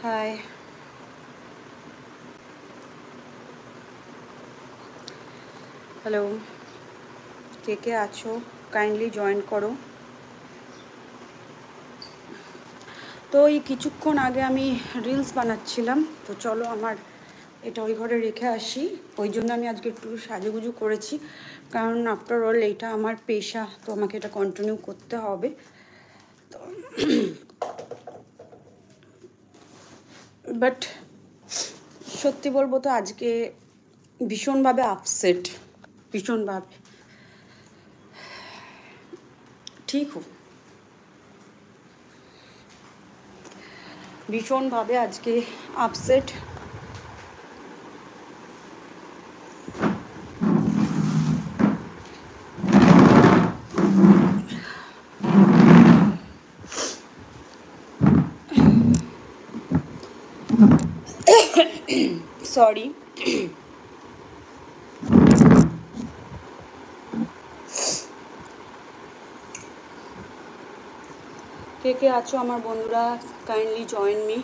High, hello, কে কে আছো kindly join করো। তো এই কিছুক্ষণ আগে আমি রিলস বানাচ্ছিলাম, তো চলো আমার এটা ওই ঘরে রেখে আসি। ওই জন্য আমি আজকে একটু সাজুগুজু করেছি, কারণ আফটার অল এটা আমার পেশা, তো আমাকে এটা কন্টিনিউ করতে হবে। তো বাট সত্যি বলবো তো আজকে ভীষণভাবে আপসেট, ভীষণভাবে। ঠিক ভীষণভাবে আজকে আপসেট। সরি। কে কে আছো আমার বন্ধুরা, kindly join me.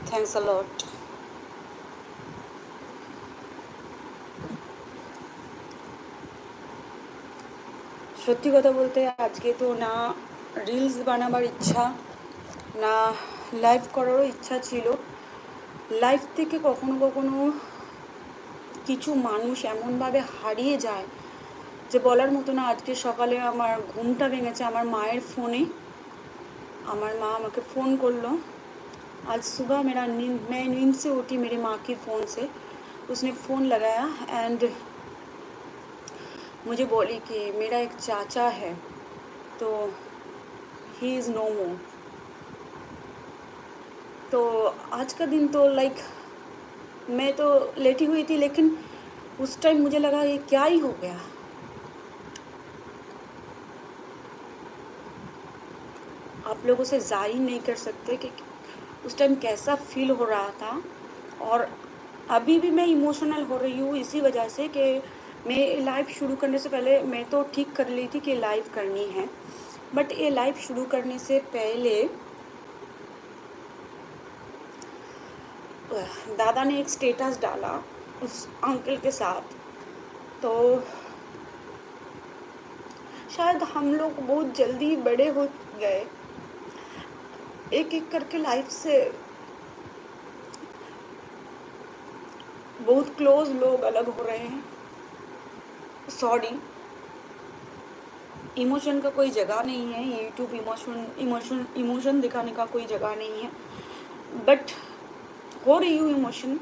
Thanks a lot. সত্যি কথা বলতে আজকে তো না রিলস বানাবার ইচ্ছা, না লাইভ করারও ইচ্ছা ছিল। লাইভ থেকে কখনো কখনো কিছু মানুষ এমনভাবে হারিয়ে যায় যে বলার মতো না। আজকে সকালে আমার ঘুমটা ভেঙেছে আমার মায়ের ফোনে। আমার মা আমাকে फ़ोन করলো। आज सुबह मैं नींद से उठी मेरी माँ की फ़ोन से। उसने फ़ोन लगाया एंड मुझे बोली कि मेरा एक चाचा है, तो ही इज़ नो मोर। तो आज का दिन तो लाइक मैं तो लेटी हुई थी, लेकिन उस टाइम मुझे लगा ये क्या ही हो गया। आप लोगों से ज़ाहिर नहीं कर सकते कि उस टाइम कैसा फील हो रहा था। और अभी भी मैं इमोशनल हो रही हूँ इसी वजह से कि मैं लाइव शुरू करने से पहले मैं तो ठीक कर ली थी कि लाइव करनी है, बट ये लाइव शुरू करने से पहले दादा ने एक स्टेटस डाला उस अंकल के साथ। तो शायद हम लोग बहुत जल्दी बड़े हो गए, एक एक करके लाइफ से बहुत क्लोज लोग अलग हो रहे हैं। सॉरी, इमोशन का कोई जगह नहीं है, यूट्यूब इमोशन दिखाने का कोई जगह नहीं है, बट हो रही हूँ इमोशन।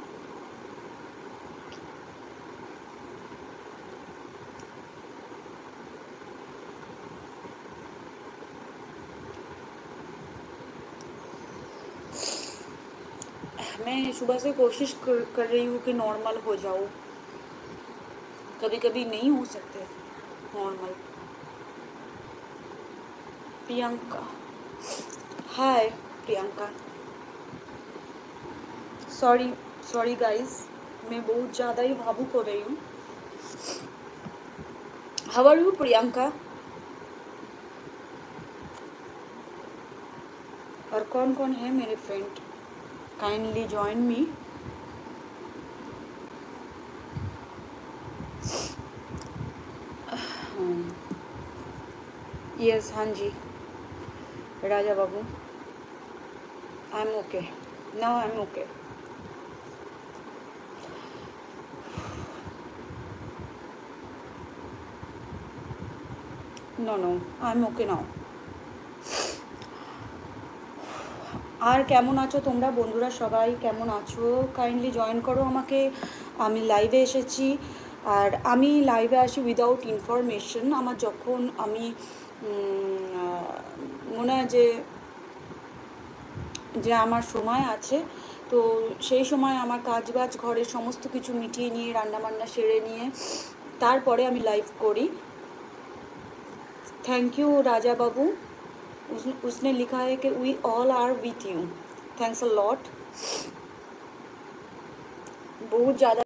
मैं सुबह से कोशिश कर रही हूँ कि नॉर्मल हो जाऊँ, कभी कभी नहीं हो सकते normal. Priyanka, hi Priyanka. Sorry guys, मैं बहुत ज़्यादा ही भावुक हो रही हूँ। How are you Priyanka? और कौन कौन है मेरे friend, kindly join me. Yes, हाँ जी राजा बाबू, I am okay now, I am okay. No I am okay now. আর কেমন আছো তোমরা বন্ধুরা, সবাই কেমন আছো কাইন্ডলি জয়েন করো আমাকে। আমি লাইভে এসেছি, আর আমি লাইভে আসি উইদাউট ইনফরমেশন। আমার যখন আমি মনে হয় যে আমার সময় আছে, তো সেই সময় আমার কাজবাজ ঘরের সমস্ত কিছু মিটিয়ে নিয়ে রান্নাবান্না সেরে নিয়ে তারপরে আমি লাইভ করি। थैंक यू राजा बाबू, उसने लिखा है कि we all are with you, thanks a lot. बहुत ज़्यादा